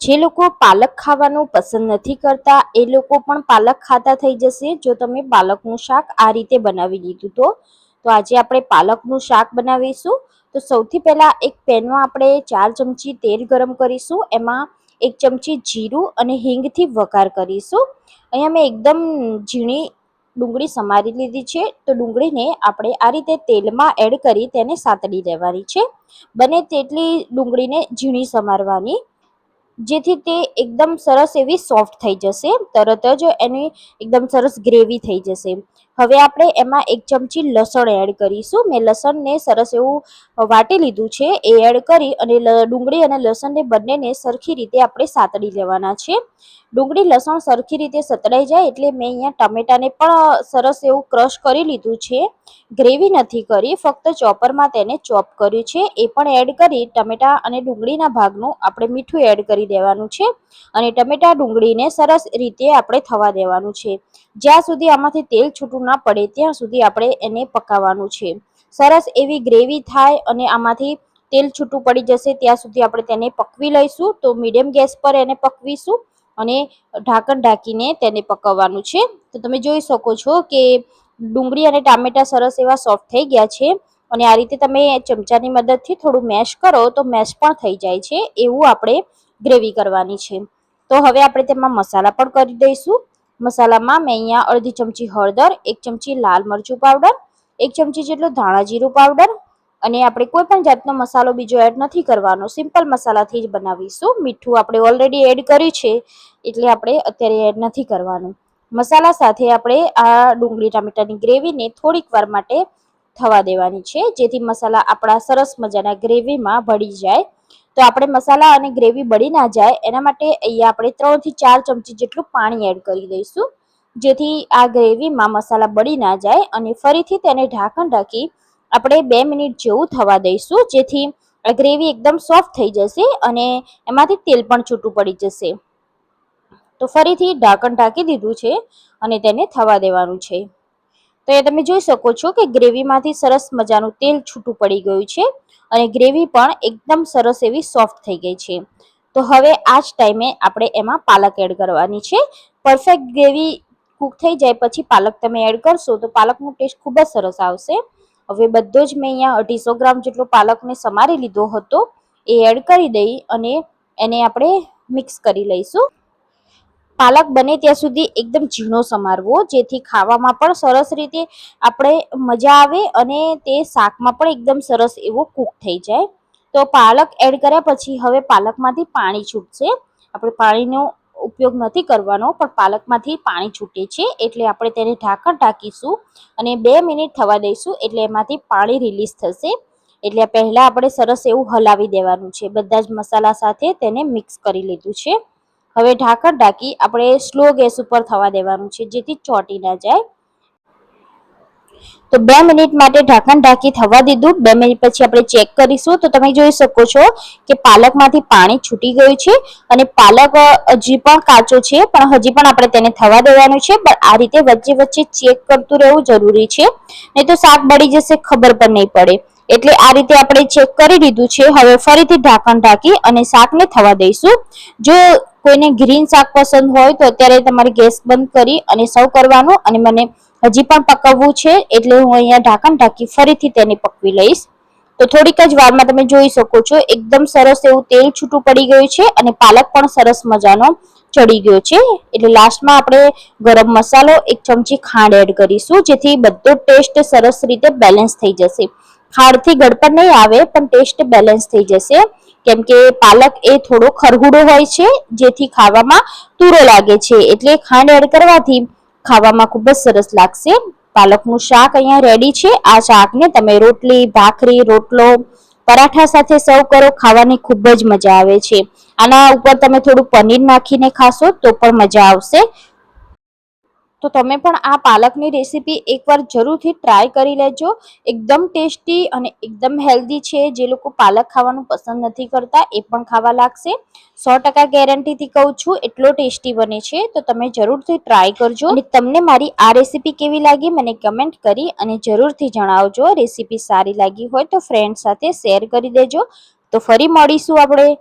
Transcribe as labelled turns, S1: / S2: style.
S1: જે લોકો પાલક ખાવાનું પસંદ નથી કરતા એ લોકો પણ પાલક ખાતા થઈ જશે જો તમે પાલકનું શાક આ રીતે બનાવી લીધું તો આજે આપણે પાલકનું શાક બનાવીશું। તો સૌથી પહેલા એક પેનમાં આપણે 4 ચમચી તેલ ગરમ કરીશું। એમાં 1 ચમચી જીરું અને હિંગથી વઘાર કરીશું। અહીંયા મેં એકદમ ઝીણી ડુંગળી સમારી લીધી છે। તો ડુંગળીને આપણે આ રીતે તેલમાં એડ કરી તેને સાતળી લેવાની છે। બને તેટલી ડુંગળીને ઝીણી સમારવાની, જેથી તે એકદમ સરસ એવી સોફ્ટ થઈ જશે, તરત જ એની એકદમ સરસ ગ્રેવી થઈ જશે। હવે આપણે એમાં 1 ચમચી લસણ એડ કરીશું। મેં લસણને સરસ એવું વાટી લીધું છે, એ એડ કરી અને ડુંગળી અને લસણને બંનેને સરખી રીતે આપણે સાતળી લેવાના છે। ડુંગળી લસણ સરખી રીતે સતળાઈ જાય એટલે મેં અહીંયા ટમેટાને પણ સરસ એવું ક્રશ કરી લીધું છે। ગ્રેવી નથી કરી, ફક્ત ચોપરમાં તેને ચોપ કર્યું છે। એ પણ એડ કરી ટમેટા અને ડુંગળીના ભાગનું આપણે મીઠું એડ કરી દેવાનું છે અને ટમેટા ડુંગળીને સરસ રીતે આપણે થવા દેવાનું છે। જ્યાં સુધી આમાંથી તેલ છૂટું ના પડે ત્યાં સુધી આપણે એને પકાવવાનું છે। સરસ એવી ગ્રેવી થાય અને આમાંથી તેલ છૂટું પડી જશે ત્યાં સુધી આપણે તેને પકવી લઈશું। તો મીડિયમ ગેસ પર એને પકવીશું અને ઢાંકણ ઢાંકીને તેને પકવવાનું છે। તો તમે જોઈ શકો છો કે ડુંગળી અને ટામેટા સરસ એવા સોફ્ટ થઈ ગયા છે અને આ રીતે તમે ચમચાની મદદથી થોડું મેશ કરો તો મેશ પણ થઈ જાય છે, એવું આપણે ગ્રેવી કરવાની છે। તો હવે આપણે તેમાં મસાલા પણ કરી દઈશું। મસાલામાં મેં અહીંયા અડધી ચમચી હળદર, 1 ચમચી લાલ મરચું પાવડર, 1 ચમચી જેટલો ધાણા જીરું પાવડર અને આપણે કોઈ પણ જાતનો મસાલો બીજો એડ નથી કરવાનો, સિમ્પલ મસાલાથી જ બનાવીશું। મીઠું આપણે ઓલરેડી એડ કર્યું છે એટલે આપણે અત્યારે એડ નથી કરવાનું। મસાલા સાથે આપણે આ ડુંગળી ટામેટાની ગ્રેવીને થોડીક વાર માટે થવા દેવાની છે, જેથી મસાલા આપણા સરસ મજાના ગ્રેવીમાં ભળી જાય। તો આપણે મસાલા અને ગ્રેવી બળી ના જાય એના માટે અહીંયા આપણે 3 થી 4 ચમચી જેટલું પાણી એડ કરી દઈશું, જેથી આ ગ્રેવીમાં મસાલા બળી ના જાય અને ફરીથી તેને ઢાંકણ ઢાંકી આપણે 2 મિનિટ જેવું થવા દઈશું, જેથી આ ગ્રેવી એકદમ સોફ્ટ થઈ જશે અને એમાંથી તેલ પણ છૂટું પડી જશે। તો ફરીથી ઢાંકણ ઢાંકી દીધું છે અને તેને થવા દેવાનું છે। તો એ તમે જોઈ શકો છો કે ગ્રેવીમાંથી સરસ મજાનું તેલ છૂટું પડી ગયું છે અને ગ્રેવી પણ એકદમ સરસ એવી સોફ્ટ થઈ ગઈ છે। તો હવે આ જ ટાઈમે આપણે એમાં પાલક એડ કરવાની છે। પરફેક્ટ ગ્રેવી કૂક થઈ જાય પછી પાલક તમે એડ કરશો તો પાલકનો ટેસ્ટ ખૂબ જ સરસ આવશે। હવે બધો જ મેં અહીંયા 250 ગ્રામ જેટલો પાલકને સમારી લીધો હતો, એ એડ કરી દઈ અને એને આપણે મિક્સ કરી લઈશું। પાલક બને ત્યાં સુધી એકદમ ઝીણો સમારવો, જેથી ખાવામાં પણ સરસ રીતે આપણે મજા આવે અને તે શાકમાં પણ એકદમ સરસ એવો કૂક થઈ જાય। તો પાલક એડ કર્યા પછી હવે પાલકમાંથી પાણી છૂટશે। આપણે પાણીનો ઉપયોગ નથી કરવાનો, પણ પાલકમાંથી પાણી છૂટે છે એટલે આપણે તેને ઢાંકણ ઢાંકીશું અને 2 મિનિટ થવા દઈશું એટલે એમાંથી પાણી રિલીઝ થશે। એટલે પહેલા આપણે સરસ એવું હલાવી દેવાનું છે। બધા જ મસાલા સાથે તેને મિક્સ કરી લીધું છે। હવે ઢાંકણ ઢાંકી આપણે સ્લો ગેસ ઉપર થવા દેવાનું છે, જેથી ચોંટી ના જાય। તો 2 મિનિટ માટે ઢાંકણ ઢાંકી થવા દીધું। 2 મિનિટ પછી આપણે ચેક કરીશું તો તમે જોઈ શકો છો કે પાલકમાંથી પાણી છૂટી ગયું છે અને પાલક હજી પણ કાચો છે, પણ હજી પણ આપણે તેને થવા દેવાનું છે। પણ આ રીતે વચ્ચે વચ્ચે ચેક કરતું રહેવું જરૂરી છે, નહીં તો શાક બળી જશે, ખબર પણ નહીં પડે। એટલે આ રીતે આપણે ચેક કરી લીધું છે। હવે ફરીથી ઢાંકણ ઢાંકી અને શાકને થવા દઈશું। જો કોઈને ગ્રીન શાક પસંદ હોય તો અત્યારે તમારે ગેસ બંધ કરી અને સર્વ કરવાનું, અને મને હજી પણ પકવવું છે એટલે હું અહીંયા ઢાંકણ ઢાંકી ફરીથી તેને પકવી લઈશ। તો થોડીક જ વારમાં તમે જોઈ શકો છો એકદમ સરસ એવું તેલ છૂટું પડી ગયું છે અને પાલક પણ સરસ મજાનો ચડી ગયો છે। એટલે લાસ્ટમાં આપણે ગરમ મસાલો, 1 ચમચી ખાંડ એડ કરીશું, જેથી બધો ટેસ્ટ સરસ રીતે બેલેન્સ થઈ જશે। ખાંડથી ગળપણ નહીં આવે પણ ટેસ્ટ બેલેન્સ થઈ જશે, કેમ કે પાલક એ થોડો ખરગુડો હોય છે જેથી ખાવામાં તુરો લાગે છે, એટલે ખાંડ એડ કરવાથી ખાવામાં ખૂબ જ સરસ લાગશે। પાલકનું શાક અહીંયા રેડી છે। આ શાકને તમે રોટલી, ભાખરી, રોટલો, પરાઠા સાથે સર્વ કરો, ખાવાની ખૂબ જ મજા આવે છે। આના ઉપર તમે થોડું પનીર નાખીને ખાશો તો પણ મજા આવશે। તો તમે પણ આ પાલકની રેસીપી એકવાર જરૂરથી ટ્રાય કરી લેજો। એકદમ ટેસ્ટી અને એકદમ હેલ્ધી છે। જે લોકો પાલક ખાવાનું પસંદ નથી કરતા એ પણ ખાવા લાગશે। 100% ગેરંટીથી કહું છું, એટલો ટેસ્ટી બને છે। તો તમે જરૂરથી ટ્રાય કરજો અને તમને મારી આ રેસીપી કેવી લાગી મને કમેન્ટ કરી અને જરૂરથી જણાવજો। રેસીપી સારી લાગી હોય તો ફ્રેન્ડ સાથે શેર કરી દેજો। તો ફરી મળીશું આપણે।